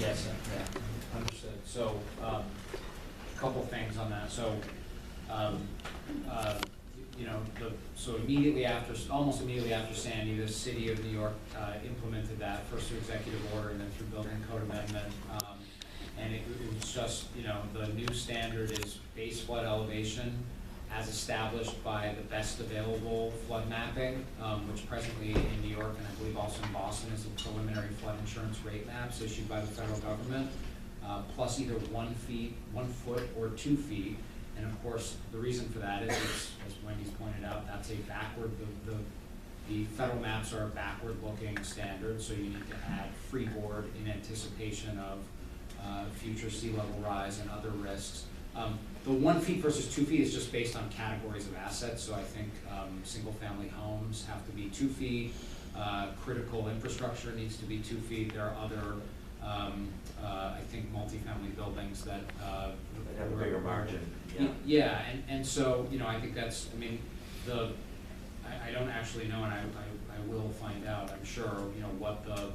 Yes, yeah, understood. So, a couple things on that. So, you know, so immediately after, almost immediately after Sandy, the city of New York implemented that first through executive order and then through building code amendment. And it was just, you know, the new standard is base flood elevation as established by the best available flood mapping, which presently in New York and I believe also in Boston is the preliminary flood insurance rate maps issued by the federal government, plus either 1 foot or 2 feet. And of course, the reason for that is, as Wendy's pointed out, that's a backward, the federal maps are a backward-looking standard, so you need to add freeboard in anticipation of future sea level rise and other risks. The 1 feet versus 2 feet is just based on categories of assets, so I think single-family homes have to be 2 feet, critical infrastructure needs to be 2 feet. There are other, I think, multifamily buildings that have a bigger margin. Yeah, and so, you know, I think that's, I mean, I don't actually know, and I will find out, I'm sure, you know, what the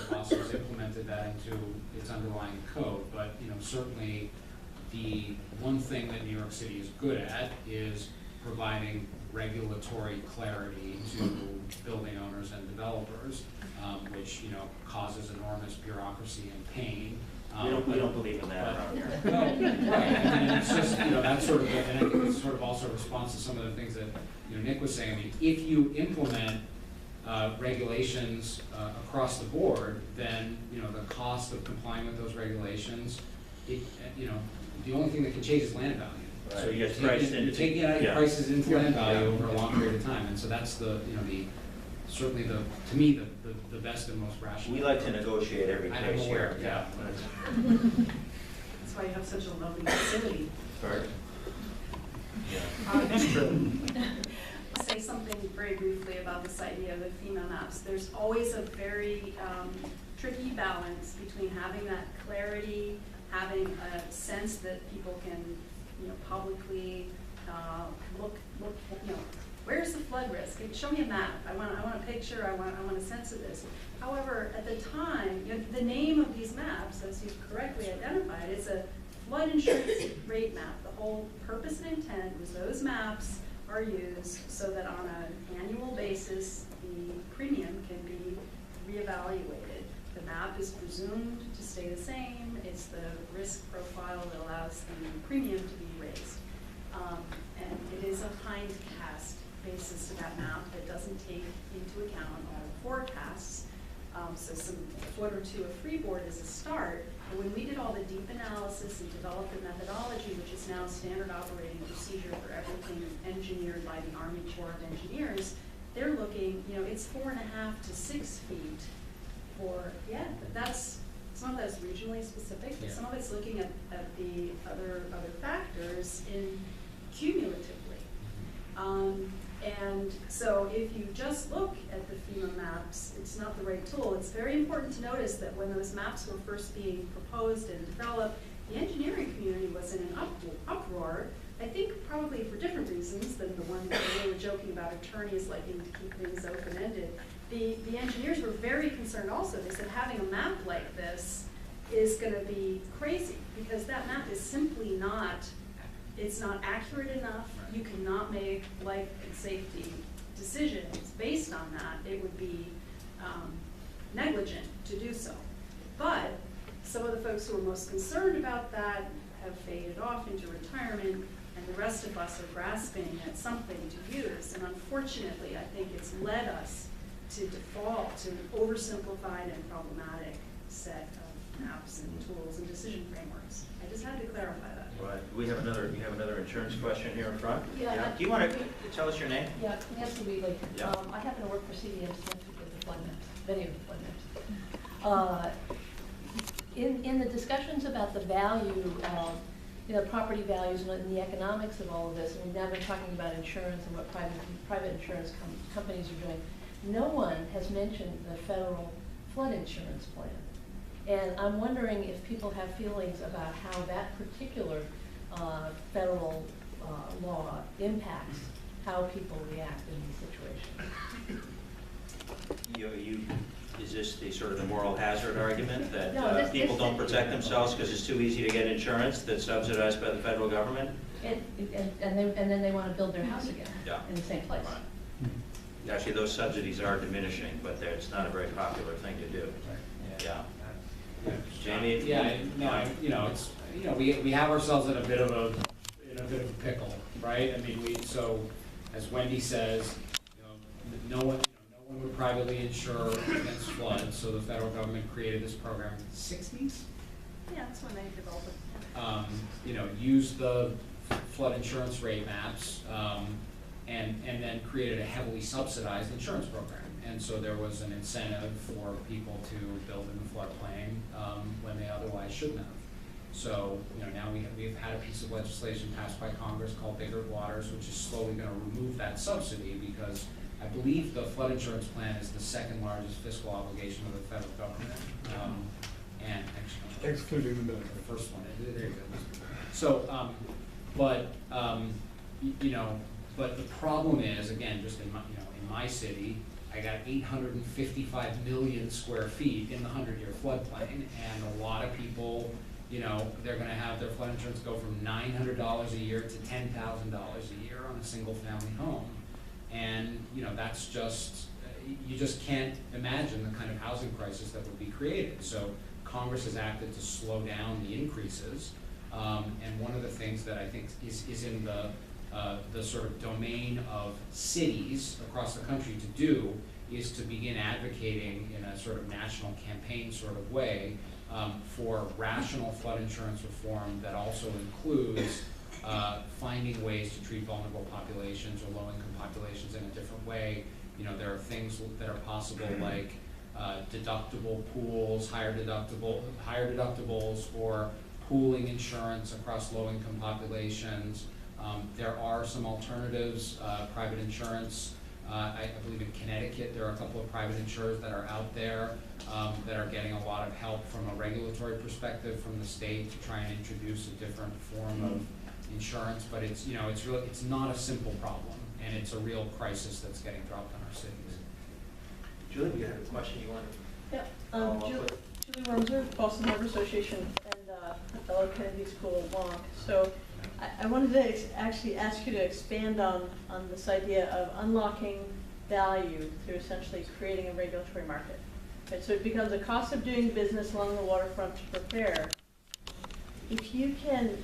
bosses implemented that into its underlying code, but, you know, certainly the one thing that New York City is good at is providing regulatory clarity to building owners and developers, which, you know, causes enormous bureaucracy and pain. We don't believe in that around here. No, right, and it's just, you know, that's sort of, and I think it's sort of also a response to some of the things that, you know, Nick was saying. I mean, if you implement regulations across the board, then, you know, the cost of complying with those regulations, you know, the only thing that can change is land value. Right. So you're taking out your prices into land value over a long period of time, and so that's the, you know, certainly to me, the best and most rational. We like to negotiate every case here. Yeah. That's why you have such a lovely facility. Right. Yeah. I'll say something very briefly about this idea of the FEMA maps. There's always a very tricky balance between having that clarity, having a sense that people can, you know, publicly look, you know, where's the flood risk? Show me a map. I want a picture. I want a sense of this. However, at the time, you know, the name of these maps, as you've correctly identified, is a flood insurance rate map. The whole purpose and intent was those maps are used so that on an annual basis, the premium can be reevaluated. The map is presumed to stay the same. It's the risk profile that allows the premium to be raised. And it is a hindcast basis to that map that doesn't take into account all the forecasts. So some foot or two of freeboard is a start. And when we did all the deep analysis and developed the methodology, which is now standard operating procedure for everything engineered by the Army Corps of Engineers, they're looking, you know, it's 4.5 to 6 feet for, yeah, that's, some of that's regionally specific, but some of it's looking at the other factors in cumulatively. And so if you just look at the FEMA maps, it's not the right tool. It's very important to notice that when those maps were first being proposed and developed, the engineering community was in an uproar, I think probably for different reasons than the one that we were joking about attorneys liking to keep things open-ended. The engineers were very concerned also. They said having a map like this is going to be crazy because that map is simply not, it's not accurate enough. You cannot make life and safety decisions based on that. It would be negligent to do so. But some of the folks who are most concerned about that have faded off into retirement, and the rest of us are grasping at something to use. And unfortunately, I think it's led us to default to an oversimplified and problematic set of maps and tools and decision frameworks. I just had to clarify that. Right. You have another insurance question here in front? Yeah. Do you want to tell us your name? Yeah, Nancy Wheatley. Yeah. I happen to work for CDM Smith with the flood maps, many of the flood maps. In the discussions about the value of, you know, property values and the economics of all of this, and we've now been talking about insurance and what private insurance companies are doing, no one has mentioned the federal flood insurance plan. And I'm wondering if people have feelings about how that particular federal law impacts how people react in these situations. is this the sort of the moral hazard argument that No, this- people this- don't protect themselves because it's too easy to get insurance that's subsidized by the federal government? And then they want to build their house again Yeah. in the same place. Right. Actually, those subsidies are diminishing, but it's not a very popular thing to do. Yeah. Jamie? Yeah, it's, we have ourselves in a bit of a pickle, right? I mean, so, as Wendi says, no one would privately insure against floods, so the federal government created this program in the 60s. Yeah, that's when they developed it. Used the flood insurance rate maps, and then created a heavily subsidized insurance program. And so there was an incentive for people to build in the floodplain when they otherwise shouldn't have. So, now we've had a piece of legislation passed by Congress called Bigger Waters, which is slowly going to remove that subsidy because I believe the flood insurance plan is the second largest fiscal obligation of the federal government. And actually, Excluding the military. the first one, there you go. So, but the problem is, again, just in my city, I got 855 million square feet in the 100-year floodplain, and a lot of people, they're gonna have their flood insurance go from $900 a year to $10,000 a year on a single-family home. And, that's just, you just can't imagine the kind of housing crisis that would be created. So Congress has acted to slow down the increases. And one of the things that I think is in the sort of domain of cities across the country to do is to begin advocating in a sort of national campaign sort of way for rational flood insurance reform that also includes finding ways to treat vulnerable populations or low-income populations in a different way. There are things that are possible like deductible pools, higher deductibles, or pooling insurance across low-income populations. There are some alternatives, private insurance. I believe in Connecticut there are a couple of private insurers that are out there that are getting a lot of help from a regulatory perspective from the state to try and introduce a different form of insurance. But it's it's not a simple problem, and it's a real crisis that's getting dropped on our cities. Julie, you had a question you wanted? Yeah, Julie Wormser, Boston Harbor Association, and a fellow Kennedy School of Law. So I wanted to actually ask you to expand on this idea of unlocking value through essentially creating a regulatory market. Right, so it becomes a cost of doing business along the waterfront to prepare. If you can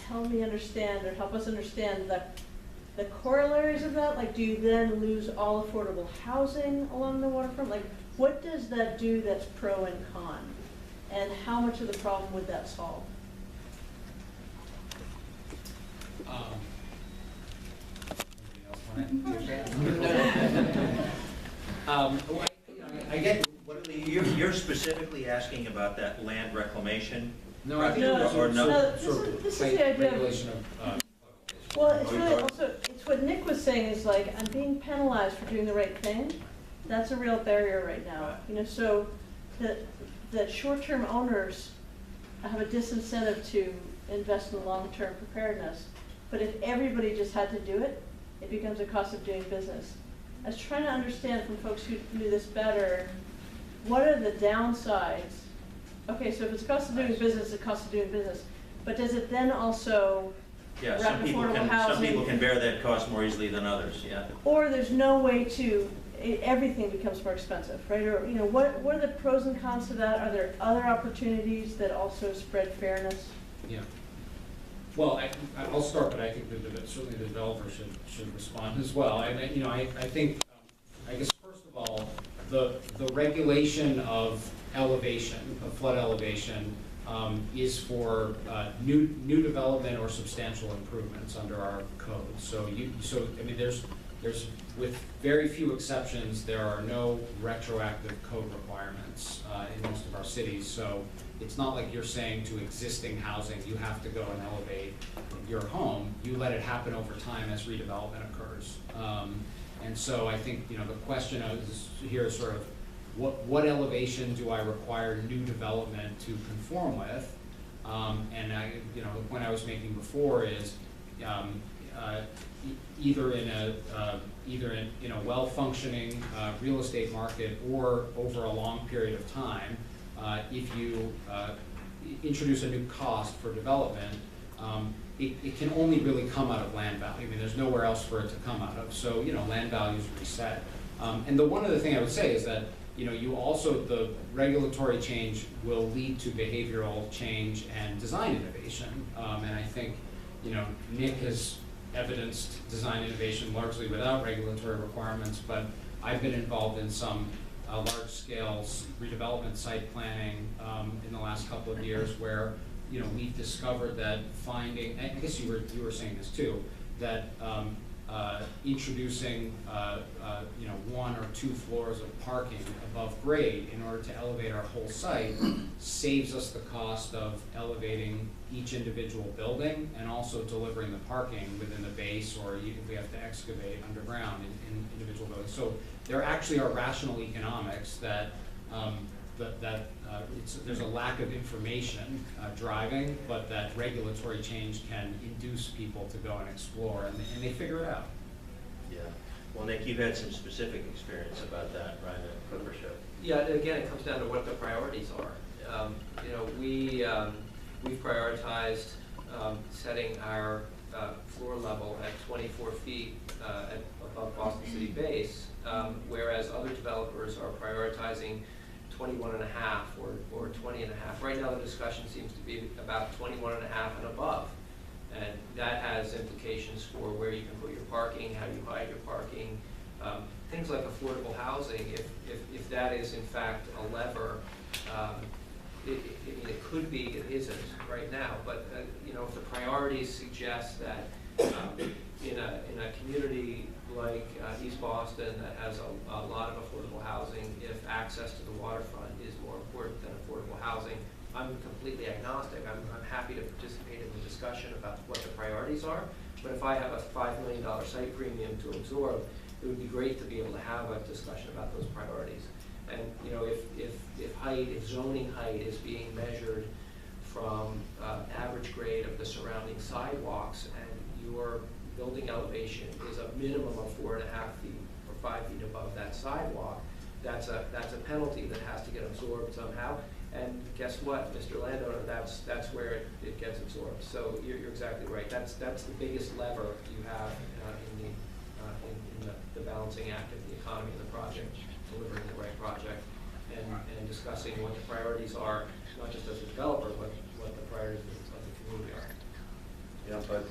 help me understand or help us understand the corollaries of that, like do you then lose all affordable housing along the waterfront? Like what does that do that's pro and con? And how much of the problem would that solve? I get. You're specifically asking about that land reclamation? No, I think No, there's or no. this is the idea of, regulation of. well, it's really also, it's what Nick was saying is like, I'm being penalized for doing the right thing. That's a real barrier right now. So that short-term owners have a disincentive to invest in long-term preparedness. But if everybody just had to do it, it becomes a cost of doing business. I was trying to understand from folks who knew this better, what are the downsides? Okay, so if it's cost of doing business, it's cost of doing business. But does it then also Yeah, wrap affordable housing? some people can bear that cost more easily than others, yeah. Or there's no way to, everything becomes more expensive, right? Or, what are the pros and cons to that? Are there other opportunities that also spread fairness? Yeah. Well, I'll start, but I think certainly the developer should respond as well. I think, I guess first of all, the regulation of elevation, of flood elevation, is for new development or substantial improvements under our code. So I mean, there's with very few exceptions, there are no retroactive code requirements in most of our cities. So it's not like you're saying to existing housing, you have to go and elevate your home. You let it happen over time as redevelopment occurs. And so I think, the question here is sort of, what elevation do I require new development to conform with? And the point I was making before is, either in a well-functioning real estate market or over a long period of time, if you introduce a new cost for development, it can only really come out of land value. I mean, there's nowhere else for it to come out of. So, land values reset. And the one other thing I would say is that, the regulatory change will lead to behavioral change and design innovation. And I think, Nick has evidenced design innovation largely without regulatory requirements, but I've been involved in some large-scale redevelopment site planning in the last couple of years where, we've discovered that finding, I guess you were saying this too, that introducing, 1 or 2 floors of parking above grade in order to elevate our whole site saves us the cost of elevating each individual building and also delivering the parking within the base, or if we have to excavate underground in individual buildings. So there actually are rational economics that there's a lack of information driving, but that regulatory change can induce people to go and explore, and they figure it out. Yeah. Well, Nick, you've had some specific experience about that, right, at Clippership. Yeah, again, it comes down to what the priorities are. We've prioritized setting our floor level at 24 feet above Boston City base, whereas other developers are prioritizing 21 and a half or 20 and a half. Right now the discussion seems to be about 21 and a half and above. And that has implications for where you can put your parking, how you hide your parking, things like affordable housing. If that is in fact a lever, it could be, it isn't right now, but if the priorities suggest that in a community like East Boston that has a lot of affordable housing, if access to the waterfront is more important than affordable housing, I'm completely agnostic. I'm happy to participate in the discussion about what the priorities are, but if I have a $5 million site premium to absorb, it would be great to be able to have a discussion about those priorities. And if zoning height is being measured from average grade of the surrounding sidewalks, and your building elevation is a minimum of 4.5 feet or 5 feet above that sidewalk, that's a penalty that has to get absorbed somehow. And guess what, Mr. Landowner, that's where it gets absorbed. So you're exactly right. That's the biggest lever you have in the balancing act of the economy and the project, delivering the right project, and discussing what the priorities are, not just as a developer, but what the priorities of the community are. Yeah, but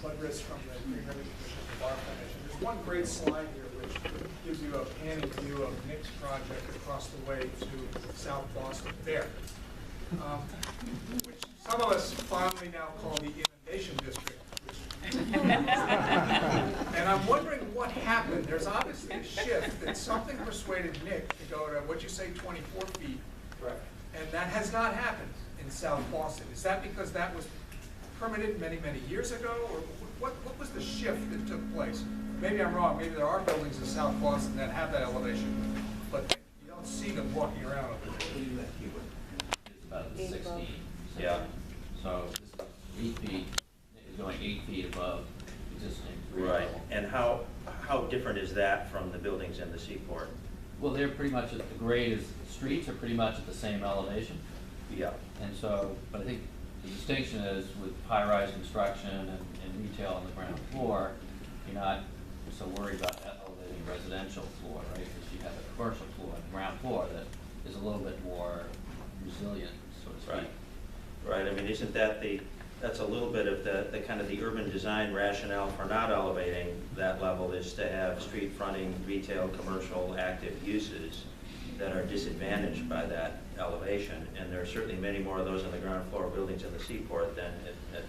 Bud Riss from the Green River Division of the Bar Foundation. There's one great slide here which gives you a panning view of Nick's project across the way to South Boston Fair, which some of us fondly now call the inundation district. And I'm wondering what happened. There's obviously a shift that something persuaded Nick to go to, what'd you say, 24 feet? Correct. And that has not happened in South Boston. Is that because that was permitted many, many years ago, or what was the shift that took place? Maybe I'm wrong. Maybe there are buildings in South Boston that have that elevation, but you don't see them walking around over there. It's about 16. yeah. So this is 8 feet, is going 8 feet above existing grade Right. level. And how different is that from the buildings in the seaport? Well, they're pretty much at the grade is, the streets are pretty much at the same elevation. Yeah. And so, but I think the distinction is with high-rise construction and retail on the ground floor, you're not so worried about elevating residential floor, right? Because you have a commercial floor, the ground floor that is a little bit more resilient, so to speak. Right. I mean, isn't that that's a little bit of the kind of the urban design rationale for not elevating that level, is to have street fronting, retail, commercial, active uses that are disadvantaged by that elevation. And there are certainly many more of those on the ground floor buildings in the seaport than at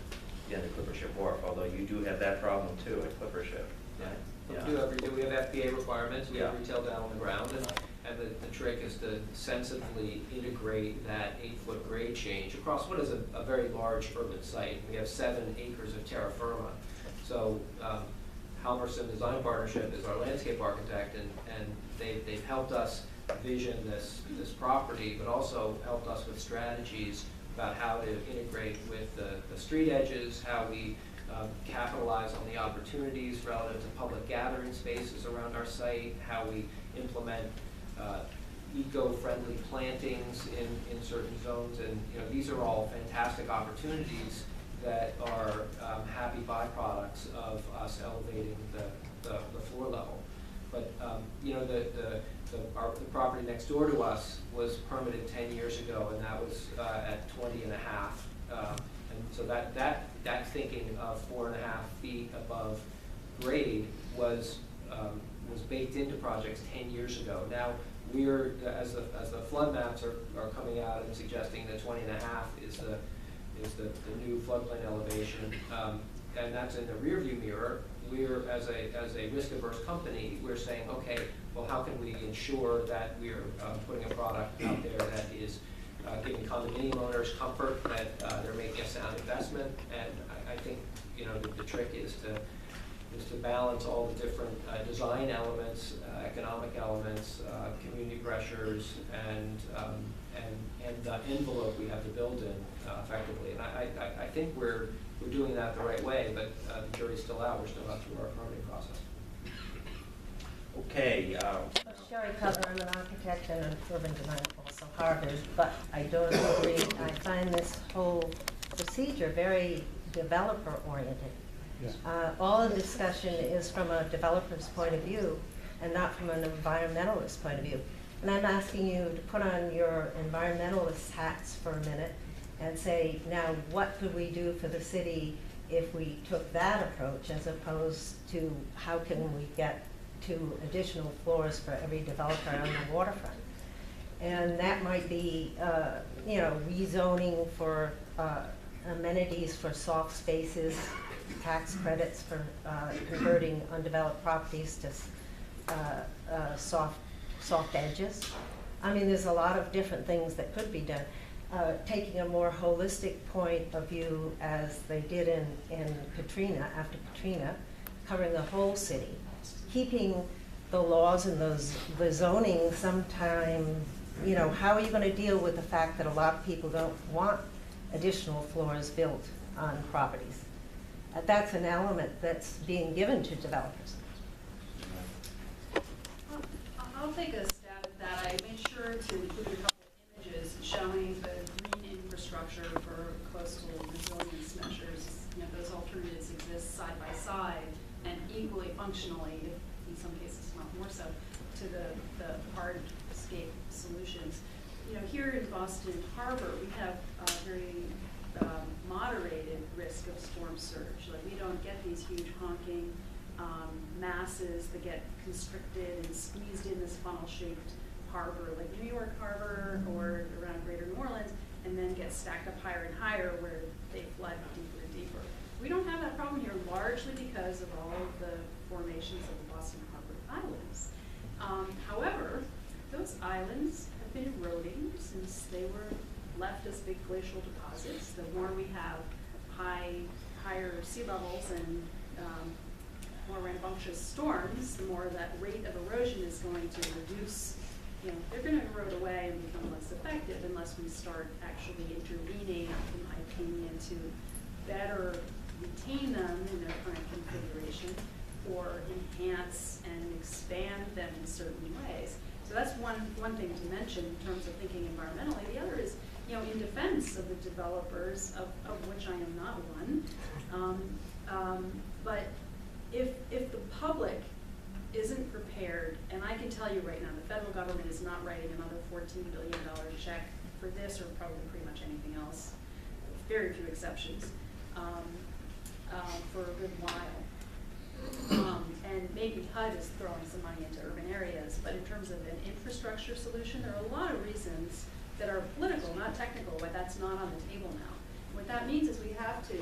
the Clippership Wharf, although you do have that problem too at Clippership. Yeah. Yeah. We have FBA requirements, we have Yeah. retail down on the ground, and the trick is to sensibly integrate that 8-foot grade change across what is a very large urban site. We have 7 acres of terra firma. So Halverson Design Partnership is our landscape architect, and they've helped us vision this property, but also helped us with strategies about how to integrate with the street edges, how we capitalize on the opportunities relative to public gathering spaces around our site, how we implement eco-friendly plantings in certain zones, and these are all fantastic opportunities that are happy byproducts of us elevating the floor level. But the property next door to us was permitted 10 years ago, and that was at 20 and a half. And so that thinking of 4.5 feet above grade was baked into projects 10 years ago. Now we're, as the flood maps are coming out and suggesting that 20 and a half is the new floodplain elevation, and that's in the rearview mirror. We're, as a risk-averse company, we're saying, okay, well, how can we ensure that we're putting a product out there that is giving condominium owners comfort that they're making a sound investment? And I think the trick is to balance all the different design elements, economic elements, community pressures, and the envelope we have to build in effectively. And I think we're doing that the right way, but the jury's still out. We're still out through our permitting process. Okay. Sherry Cutler, I'm an architect and an urban designer, also Harvard, but I don't agree. I find this whole procedure very developer-oriented. Yes. All the discussion is from a developer's point of view and not from an environmentalist point of view. And I'm asking you to put on your environmentalist hats for a minute and say, now what could we do for the city if we took that approach, as opposed to how can we get 2 additional floors for every developer on the waterfront? And that might be, rezoning for amenities for soft spaces, tax credits for converting undeveloped properties to soft edges. I mean, there's a lot of different things that could be done. Taking a more holistic point of view, as they did in Katrina, after Katrina, covering the whole city, keeping the laws and the zoning sometime, how are you going to deal with the fact that a lot of people don't want additional floors built on properties? That's an element that's being given to developers. I'll take a stab at that. I made sure to include a couple of images showing the green infrastructure for coastal resilience measures. Those alternatives exist side by side and equally functionally, in some cases not more so, to the hardscape solutions. Here in Boston Harbor, we have a very moderated risk of storm surge. Like, we don't get these huge honking masses that get constricted and squeezed in this funnel-shaped harbor, like New York Harbor or around Greater New Orleans, and then get stacked up higher and higher where they flood deeper and deeper. We don't have that problem here, largely because of all of the formations of the Boston Harbor Islands. However, those islands have been eroding since they were left as big glacial deposits. The more we have higher sea levels and more rambunctious storms, the more that rate of erosion is going to reduce. They're going to erode away and become less effective unless we start actually intervening, in my opinion, to better retain them in their current configuration or enhance and expand them in certain ways. So that's one thing to mention in terms of thinking environmentally. The other is, in defense of the developers, of which I am not one, but if the public isn't prepared, and I can tell you right now, the federal government is not writing another $14 billion check for this or probably pretty much anything else, very few exceptions, for a good while. And maybe HUD is throwing some money into urban areas, but in terms of an infrastructure solution, there are a lot of reasons that are political, not technical, why that's not on the table now. What that means is we have to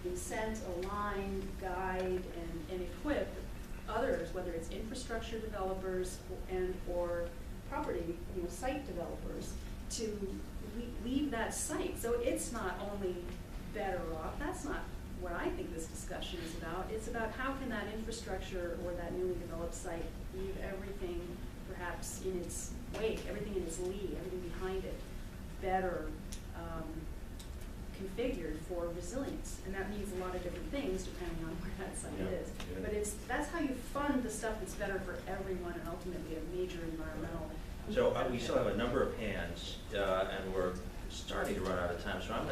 incent, align, guide, and equip others, whether it's infrastructure developers or property, site developers, to leave that site. So it's not only better off, that's not what I think this discussion is about. It's about how can that infrastructure or that newly developed site leave everything perhaps in its wake, everything in its lee, everything behind it, better configured for resilience, and that means a lot of different things depending on where that site Yeah, is. yeah. But that's how you fund the stuff that's better for everyone and ultimately a major environmental. So we still have a number of hands, and we're starting to run out of time, so I'm going to